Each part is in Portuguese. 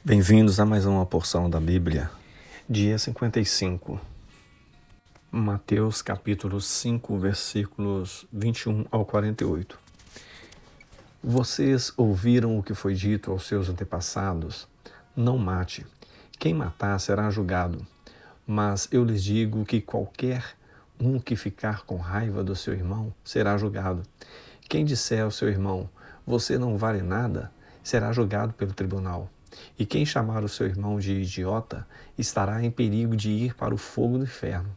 Bem-vindos a mais uma porção da Bíblia, dia 55, Mateus capítulo 5, versículos 21 ao 48. Vocês ouviram o que foi dito aos seus antepassados: não mate. Quem matar será julgado. Mas eu lhes digo que qualquer um que ficar com raiva do seu irmão será julgado. Quem disser ao seu irmão: você não vale nada, será julgado pelo tribunal. E quem chamar o seu irmão de idiota estará em perigo de ir para o fogo do inferno.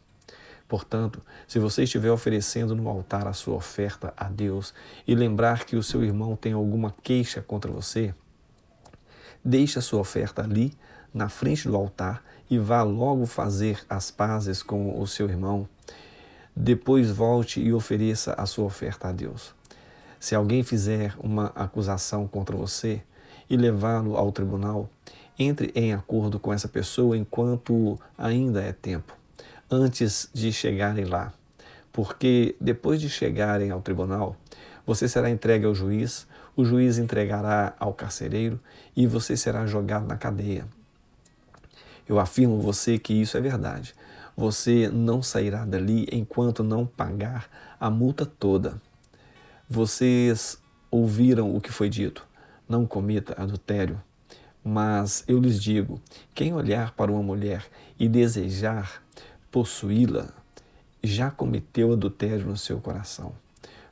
Portanto, se você estiver oferecendo no altar a sua oferta a Deus e lembrar que o seu irmão tem alguma queixa contra você, deixe a sua oferta ali, na frente do altar, e vá logo fazer as pazes com o seu irmão. Depois volte e ofereça a sua oferta a Deus. Se alguém fizer uma acusação contra você e levá-lo ao tribunal, entre em acordo com essa pessoa enquanto ainda é tempo, antes de chegarem lá. Porque depois de chegarem ao tribunal, você será entregue ao juiz, o juiz entregará ao carcereiro e você será jogado na cadeia. Eu afirmo a você que isso é verdade. Você não sairá dali enquanto não pagar a multa toda. Vocês ouviram o que foi dito: não cometa adultério. Mas eu lhes digo, quem olhar para uma mulher e desejar possuí-la, já cometeu adultério no seu coração.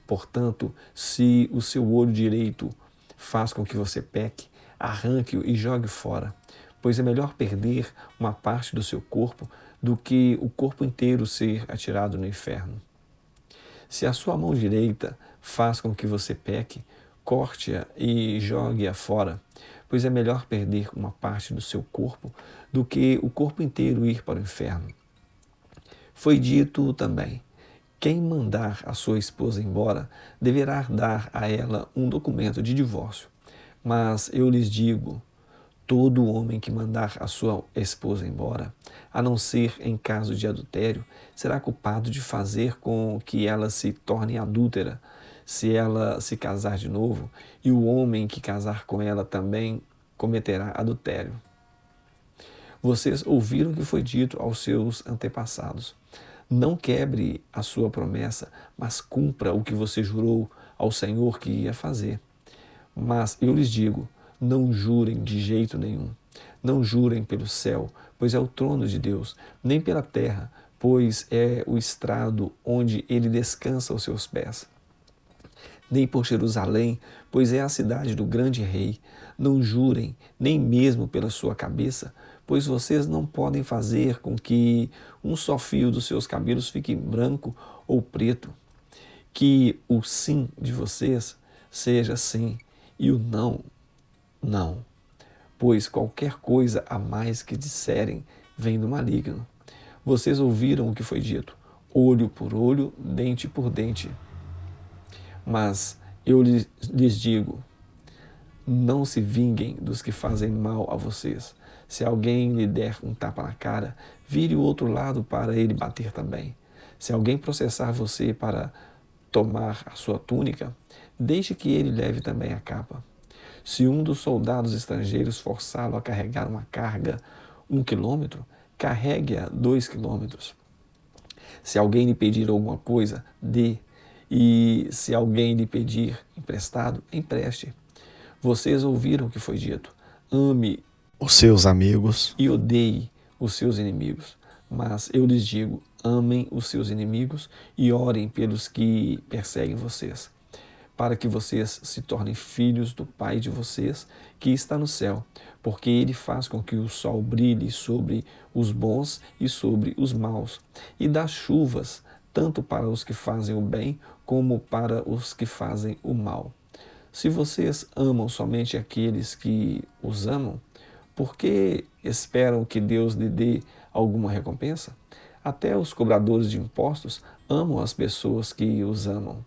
Portanto, se o seu olho direito faz com que você peque, arranque-o e jogue fora, pois é melhor perder uma parte do seu corpo do que o corpo inteiro ser atirado no inferno. Se a sua mão direita faz com que você peque, corte-a e jogue-a fora, pois é melhor perder uma parte do seu corpo do que o corpo inteiro ir para o inferno. Foi dito também: quem mandar a sua esposa embora deverá dar a ela um documento de divórcio. Mas eu lhes digo, todo homem que mandar a sua esposa embora, a não ser em caso de adultério, será culpado de fazer com que ela se torne adúltera, se ela se casar de novo, e o homem que casar com ela também cometerá adultério. Vocês ouviram o que foi dito aos seus antepassados: não quebre a sua promessa, mas cumpra o que você jurou ao Senhor que ia fazer. Mas eu lhes digo, não jurem de jeito nenhum. Não jurem pelo céu, pois é o trono de Deus, nem pela terra, pois é o estrado onde ele descansa os seus pés. Nem por Jerusalém, pois é a cidade do grande rei. Não jurem, nem mesmo pela sua cabeça, pois vocês não podem fazer com que um só fio dos seus cabelos fique branco ou preto. Que o sim de vocês seja sim e o não, não. Pois qualquer coisa a mais que disserem vem do maligno. Vocês ouviram o que foi dito: olho por olho, dente por dente. Mas eu lhes digo, não se vinguem dos que fazem mal a vocês. Se alguém lhe der um tapa na cara, vire o outro lado para ele bater também. Se alguém processar você para tomar a sua túnica, deixe que ele leve também a capa. Se um dos soldados estrangeiros forçá-lo a carregar uma carga 1 quilômetro, carregue-a 2 quilômetros. Se alguém lhe pedir alguma coisa, dê. E se alguém lhe pedir emprestado, empreste. Vocês ouviram o que foi dito: ame os seus amigos e odeie os seus inimigos. Mas eu lhes digo, amem os seus inimigos e orem pelos que perseguem vocês, para que vocês se tornem filhos do Pai de vocês, que está no céu, porque Ele faz com que o sol brilhe sobre os bons e sobre os maus, e dá chuvas tanto para os que fazem o bem como para os que fazem o mal. Se vocês amam somente aqueles que os amam, por que esperam que Deus lhe dê alguma recompensa? Até os cobradores de impostos amam as pessoas que os amam.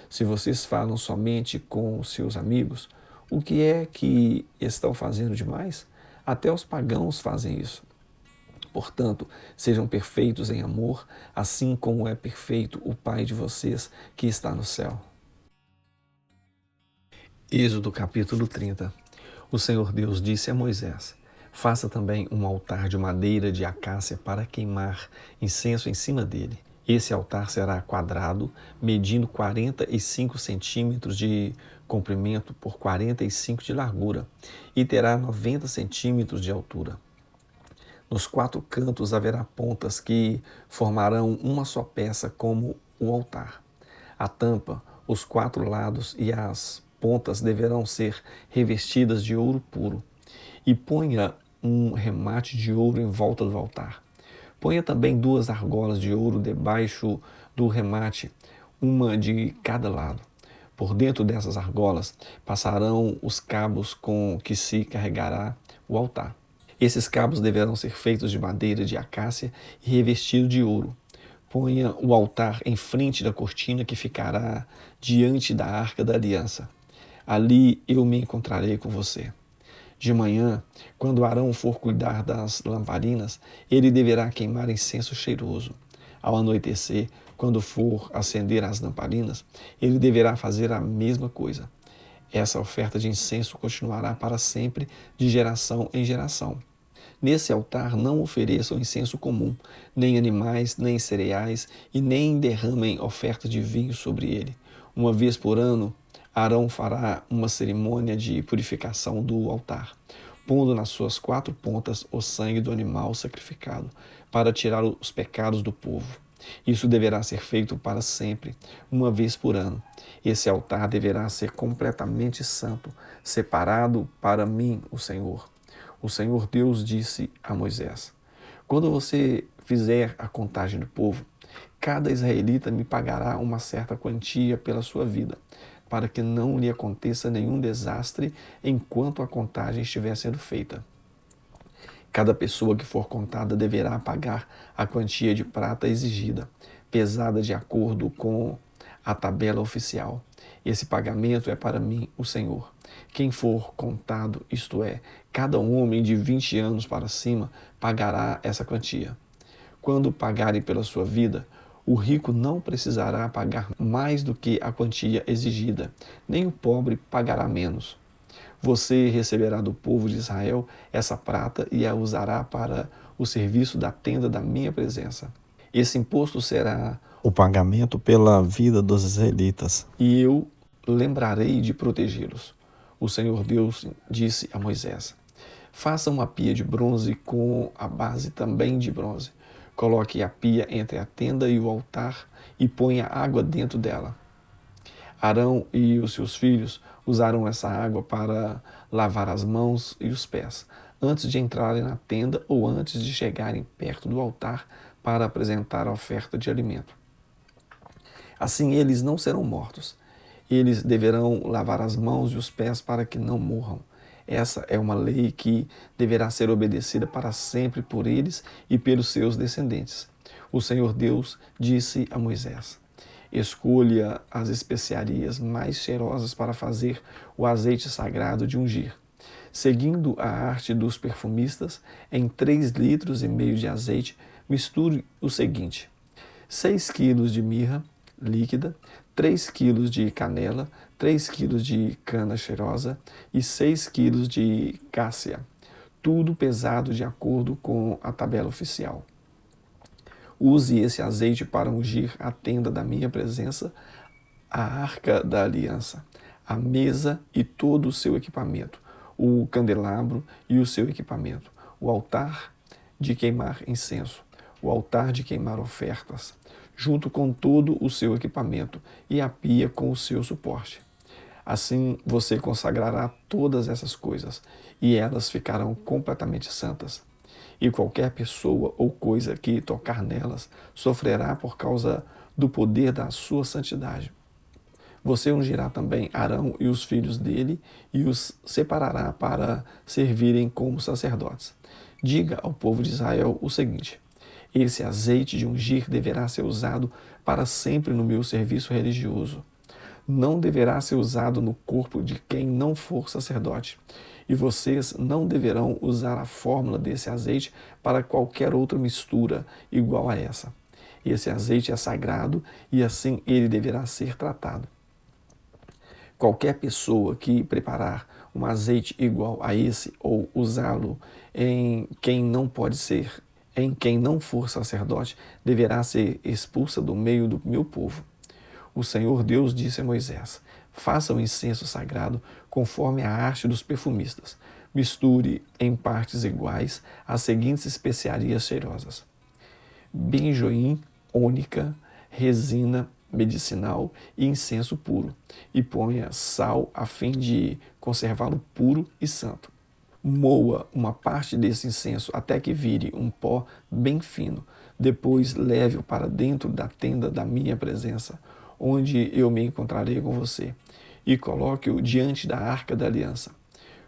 Se vocês falam somente com os seus amigos, o que é que estão fazendo demais? Até os pagãos fazem isso. Portanto, sejam perfeitos em amor, assim como é perfeito o Pai de vocês que está no céu. Êxodo capítulo 30. O Senhor Deus disse a Moisés: Faça também um altar de madeira de acácia para queimar incenso em cima dele. Esse altar será quadrado, medindo 45 centímetros de comprimento por 45 de largura, e terá 90 centímetros de altura. Nos 4 cantos haverá pontas que formarão uma só peça como o altar. A tampa, os 4 lados e as pontas deverão ser revestidas de ouro puro. E ponha um remate de ouro em volta do altar. Ponha também 2 argolas de ouro debaixo do remate, uma de cada lado. Por dentro dessas argolas passarão os cabos com que se carregará o altar. Esses cabos deverão ser feitos de madeira de acácia e revestidos de ouro. Ponha o altar em frente da cortina que ficará diante da Arca da Aliança. Ali eu me encontrarei com você. De manhã, quando Arão for cuidar das lamparinas, ele deverá queimar incenso cheiroso. Ao anoitecer, quando for acender as lamparinas, ele deverá fazer a mesma coisa. Essa oferta de incenso continuará para sempre, de geração em geração. Nesse altar não ofereçam incenso comum, nem animais, nem cereais, e nem derramem oferta de vinho sobre ele. Uma vez por ano, Arão fará uma cerimônia de purificação do altar, pondo nas suas 4 pontas o sangue do animal sacrificado, para tirar os pecados do povo. Isso deverá ser feito para sempre, uma vez por ano. Esse altar deverá ser completamente santo, separado para mim, o Senhor. O Senhor Deus disse a Moisés: quando você fizer a contagem do povo, cada israelita me pagará uma certa quantia pela sua vida, para que não lhe aconteça nenhum desastre enquanto a contagem estiver sendo feita. Cada pessoa que for contada deverá pagar a quantia de prata exigida, pesada de acordo com a tabela oficial. Esse pagamento é para mim, o Senhor. Quem for contado, isto é, cada homem de 20 anos para cima, pagará essa quantia. Quando pagarem pela sua vida, o rico não precisará pagar mais do que a quantia exigida, nem o pobre pagará menos. Você receberá do povo de Israel essa prata e a usará para o serviço da tenda da minha presença. Esse imposto será o pagamento pela vida dos israelitas. E eu lembrarei de protegê-los. O Senhor Deus disse a Moisés: faça uma pia de bronze com a base também de bronze. Coloque a pia entre a tenda e o altar e ponha água dentro dela. Arão e os seus filhos usaram essa água para lavar as mãos e os pés, antes de entrarem na tenda ou antes de chegarem perto do altar para apresentar a oferta de alimento. Assim eles não serão mortos. Eles deverão lavar as mãos e os pés para que não morram. Essa é uma lei que deverá ser obedecida para sempre por eles e pelos seus descendentes. O Senhor Deus disse a Moisés: escolha as especiarias mais cheirosas para fazer o azeite sagrado de ungir. Seguindo a arte dos perfumistas, em 3,5 litros de azeite, misture o seguinte: 6 quilos de mirra líquida, 3 quilos de canela, 3 quilos de cana cheirosa e 6 quilos de cássia, tudo pesado de acordo com a tabela oficial. Use esse azeite para ungir a tenda da minha presença, a arca da aliança, a mesa e todo o seu equipamento, o candelabro e o seu equipamento, o altar de queimar incenso, o altar de queimar ofertas, junto com todo o seu equipamento e a pia com o seu suporte. Assim você consagrará todas essas coisas e elas ficarão completamente santas. E qualquer pessoa ou coisa que tocar nelas sofrerá por causa do poder da sua santidade. Você ungirá também Arão e os filhos dele e os separará para servirem como sacerdotes. Diga ao povo de Israel o seguinte: esse azeite de ungir deverá ser usado para sempre no meu serviço religioso. Não deverá ser usado no corpo de quem não for sacerdote. E vocês não deverão usar a fórmula desse azeite para qualquer outra mistura igual a essa. Esse azeite é sagrado e assim ele deverá ser tratado. Qualquer pessoa que preparar um azeite igual a esse, ou usá-lo em quem não pode ser, em quem não for sacerdote, deverá ser expulsa do meio do meu povo. O Senhor Deus disse a Moisés: faça o incenso sagrado conforme a arte dos perfumistas. Misture em partes iguais as seguintes especiarias cheirosas: benjoim, ônica, resina medicinal e incenso puro, e ponha sal a fim de conservá-lo puro e santo. Moa uma parte desse incenso até que vire um pó bem fino. Depois leve-o para dentro da tenda da minha presença, onde eu me encontrarei com você, e coloque-o diante da arca da aliança.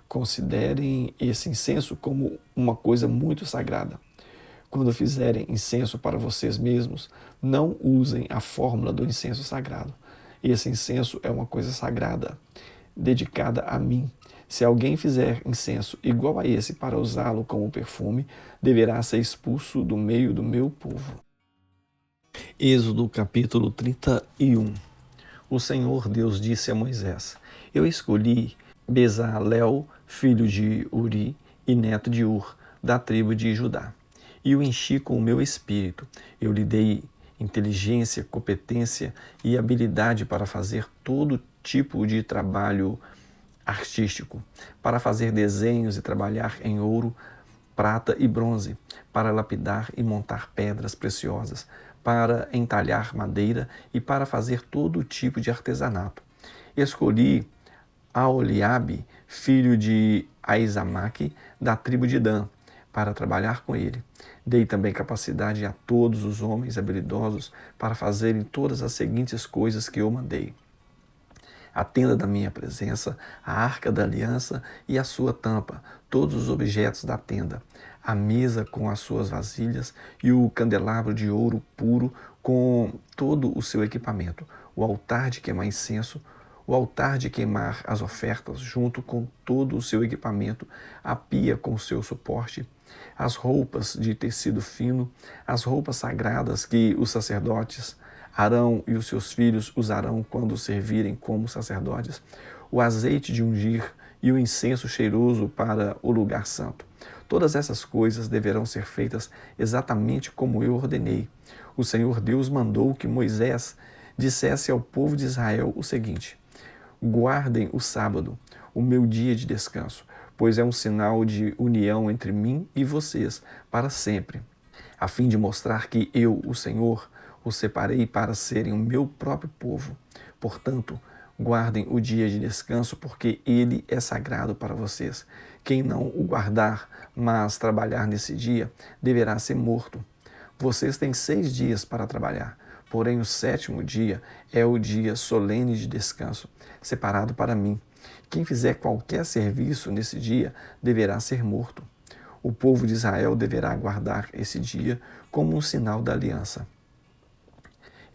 Considerem esse incenso como uma coisa muito sagrada. Quando fizerem incenso para vocês mesmos, não usem a fórmula do incenso sagrado. Esse incenso é uma coisa sagrada, dedicada a mim. Se alguém fizer incenso igual a esse para usá-lo como perfume, deverá ser expulso do meio do meu povo. Êxodo capítulo 31. O Senhor Deus disse a Moisés: eu escolhi Bezalel, filho de Uri e neto de Ur, da tribo de Judá, e o enchi com o meu espírito. Eu lhe dei inteligência, competência e habilidade para fazer todo tipo de trabalho artístico, para fazer desenhos e trabalhar em ouro, prata e bronze, para lapidar e montar pedras preciosas, para entalhar madeira e para fazer todo tipo de artesanato. Escolhi Aholiabe, filho de Aizamaque, da tribo de Dan, para trabalhar com ele. Dei também capacidade a todos os homens habilidosos para fazerem todas as seguintes coisas que eu mandei: a tenda da minha presença, a arca da aliança e a sua tampa, todos os objetos da tenda, a mesa com as suas vasilhas e o candelabro de ouro puro com todo o seu equipamento, o altar de queimar incenso, o altar de queimar as ofertas junto com todo o seu equipamento, a pia com o seu suporte, as roupas de tecido fino, as roupas sagradas que os sacerdotes Arão e os seus filhos usarão quando servirem como sacerdotes, o azeite de ungir e o incenso cheiroso para o lugar santo. Todas essas coisas deverão ser feitas exatamente como eu ordenei. O Senhor Deus mandou que Moisés dissesse ao povo de Israel o seguinte: guardem o sábado, o meu dia de descanso, pois é um sinal de união entre mim e vocês para sempre, a fim de mostrar que eu, o Senhor, os separei para serem o meu próprio povo. Portanto, guardem o dia de descanso, porque ele é sagrado para vocês. Quem não o guardar, mas trabalhar nesse dia, deverá ser morto. Vocês têm 6 dias para trabalhar, porém o 7º dia é o dia solene de descanso, separado para mim. Quem fizer qualquer serviço nesse dia deverá ser morto. O povo de Israel deverá guardar esse dia como um sinal da aliança.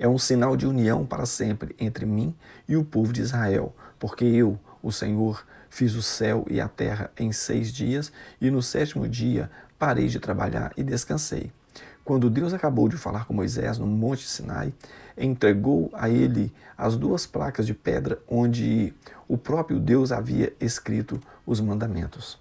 É um sinal de união para sempre entre mim e o povo de Israel, porque eu, o Senhor, fiz o céu e a terra em 6 dias, e no 7º dia parei de trabalhar e descansei. Quando Deus acabou de falar com Moisés no Monte Sinai, entregou a ele as 2 placas de pedra onde o próprio Deus havia escrito os mandamentos.